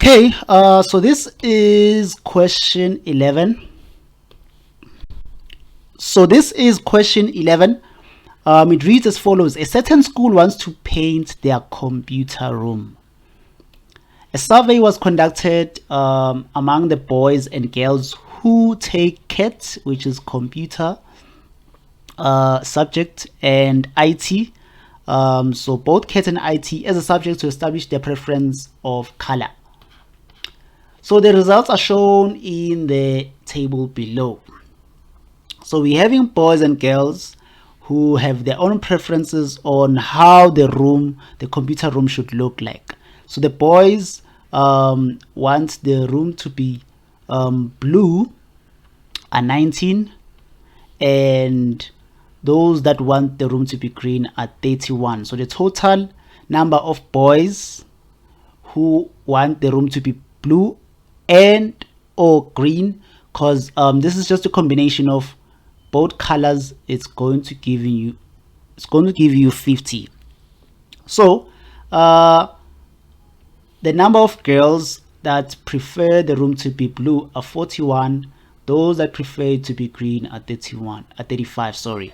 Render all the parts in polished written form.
Okay, so this is question 11. It reads as follows. A certain school wants to paint their computer room. A survey was conducted among the boys and girls who take CAT, which is computer subject, and IT. So both CAT and IT as a subject to establish their preference of color. So the results are shown in the table below. So we're having boys and girls who have their own preferences on how the computer room should look like. So the boys want the room to be blue are 19, and those that want the room to be green are 31. So the total number of boys who want the room to be blue and or green, because this is just a combination of both colors, it's going to give you 50. So the number of girls that prefer the room to be blue are 41. Those that prefer it to be green are 35, sorry.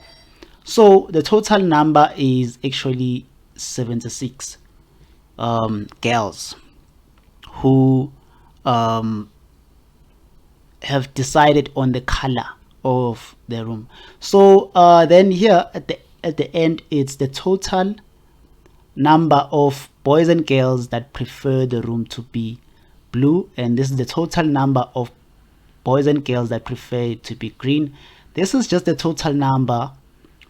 So the total number is actually 76 girls who have decided on the color of the room. So then here at the end, it's the total number of boys and girls that prefer the room to be blue, and this is the total number of boys and girls that prefer it to be green. This is just the total number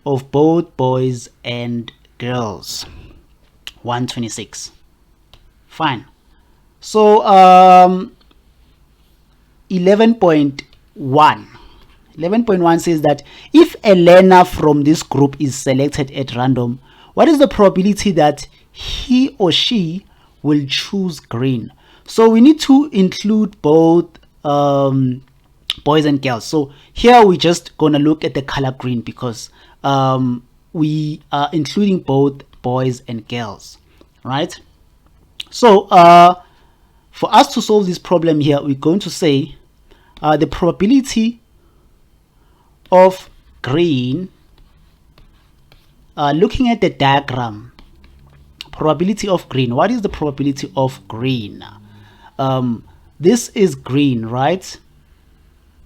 of both boys and girls, 126. Fine. So 11.1 says that if a learner from this group is selected at random, what is the probability that he or she will choose green? So we need to include both boys and girls. So here we're just gonna look at the color green because we are including both boys and girls, right? So for us to solve this problem here, we're going to say the probability of green, looking at the diagram, probability of green. What is the probability of green? This is green, right?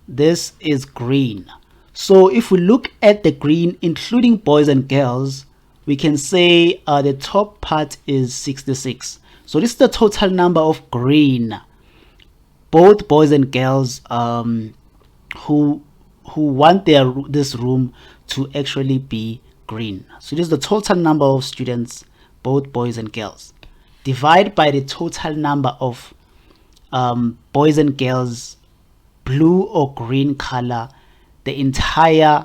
This is green. So if we look at the green, including boys and girls, we can say the top part is 66. So this is the total number of green, both boys and girls who want this room to actually be green. So this is the total number of students, both boys and girls. Divide by the total number of boys and girls, blue or green color, the entire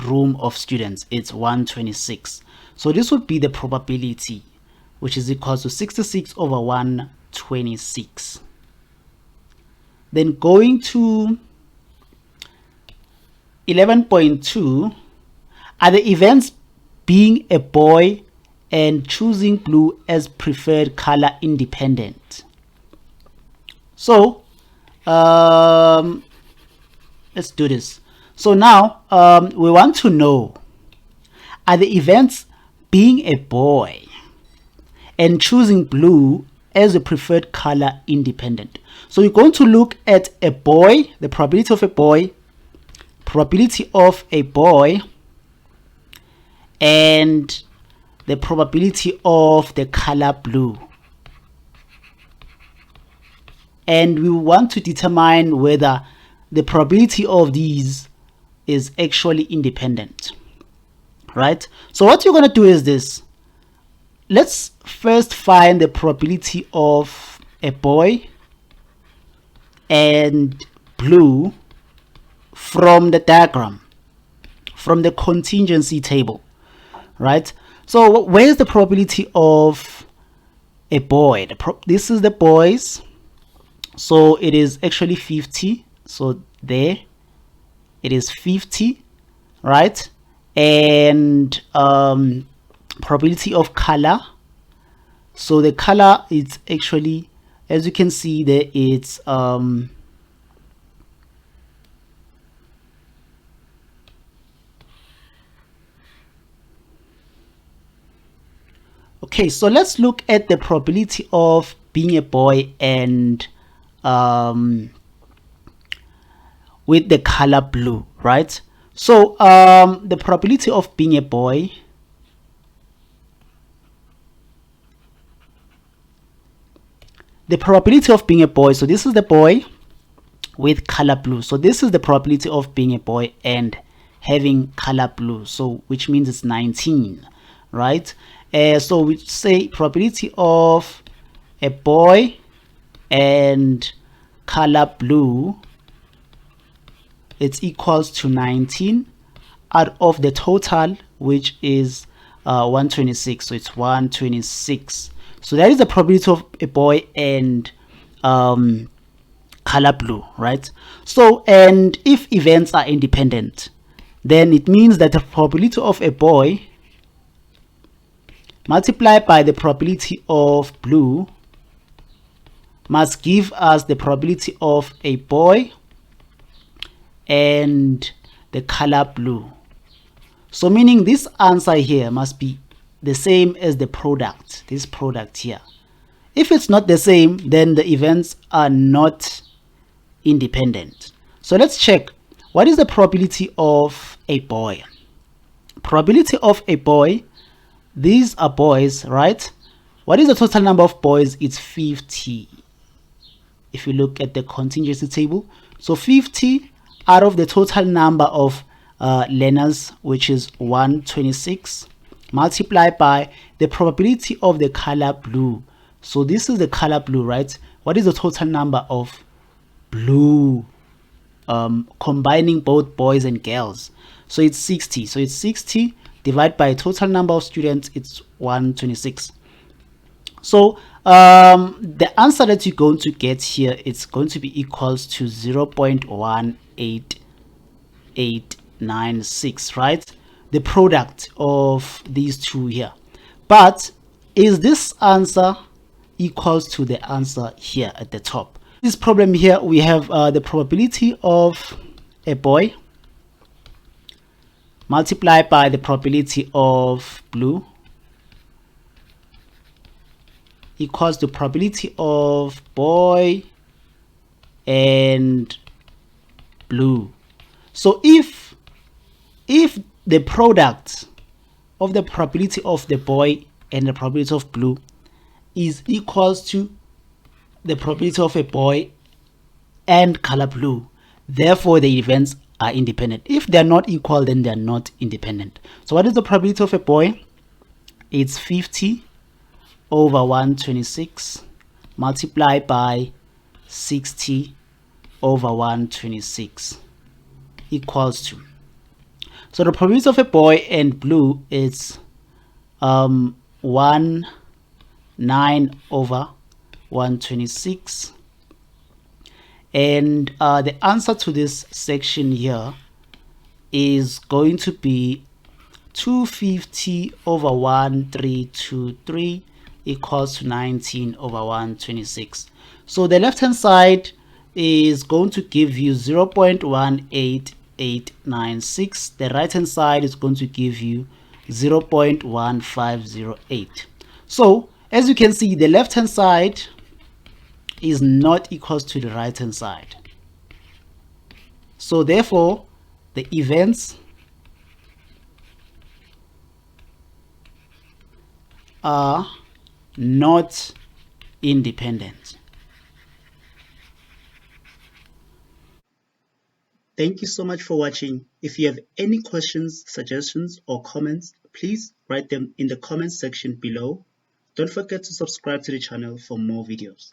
room of students, it's 126. So this would be the probability, which is equal to 66 over 126. Then going to 11.2, are the events being a boy and choosing blue as preferred color independent? So let's do this. So now we want to know, are the events being a boy and choosing blue as a preferred color independent? So we're going to look at a boy, the probability of a boy, and the probability of the color blue. And we want to determine whether the probability of these is actually independent, right? So what you're going to do is this. Let's first find the probability of a boy and blue from the diagram, from the contingency table, right? So where's the probability of a boy? This is the boys, so it is actually 50. So there it is 50, right? And probability of color, so the color is actually as you can see there, it's okay, so let's look at the probability of being a boy and with the color blue, right? So the probability of being a boy, so this is the boy with color blue. So this is the probability of being a boy and having color blue, so which means it's 19, right? So we say probability of a boy and color blue, it's equals to 19 out of the total, which is 126. So it's 126. So that is the probability of a boy and color blue, right? So, and if events are independent, then it means that the probability of a boy multiplied by the probability of blue must give us the probability of a boy and the color blue. So meaning this answer here must be the same as the product, this product here. If it's not the same, then the events are not independent. So let's check. What is the probability of a boy? Probability of a boy, these are boys, right? What is the total number of boys? It's 50. If you look at the contingency table, so 50 out of the total number of learners, which is 126, multiplied by the probability of the color blue. So this is the color blue, right? What is the total number of blue combining both boys and girls? So it's 60. So it's 60 divided by total number of students, it's 126. So the answer that you're going to get here, it's going to be equals to 0.18896, right? The product of these two here. But is this answer equals to the answer here at the top? This problem here, we have the probability of a boy multiplied by the probability of blue equals the probability of boy and blue. So if the product of the probability of the boy and the probability of blue is equals to the probability of a boy and color blue, therefore the events are independent. If they're not equal, then they're not independent. So what is the probability of a boy? It's 50 over 126 multiplied by 60 over 126 equals to, so the probability of a boy and blue is 9 over 126, and the answer to this section here is going to be 250 over 1323 equals to 19 over 126. So the left hand side is going to give you 0.18896. The right hand side is going to give you 0.1508. So as you can see, the left hand side is not equals to the right hand side. So therefore the events are not independent. Thank you so much for watching. If you have any questions, suggestions, or comments, please write them in the comment section below. Don't forget to subscribe to the channel for more videos.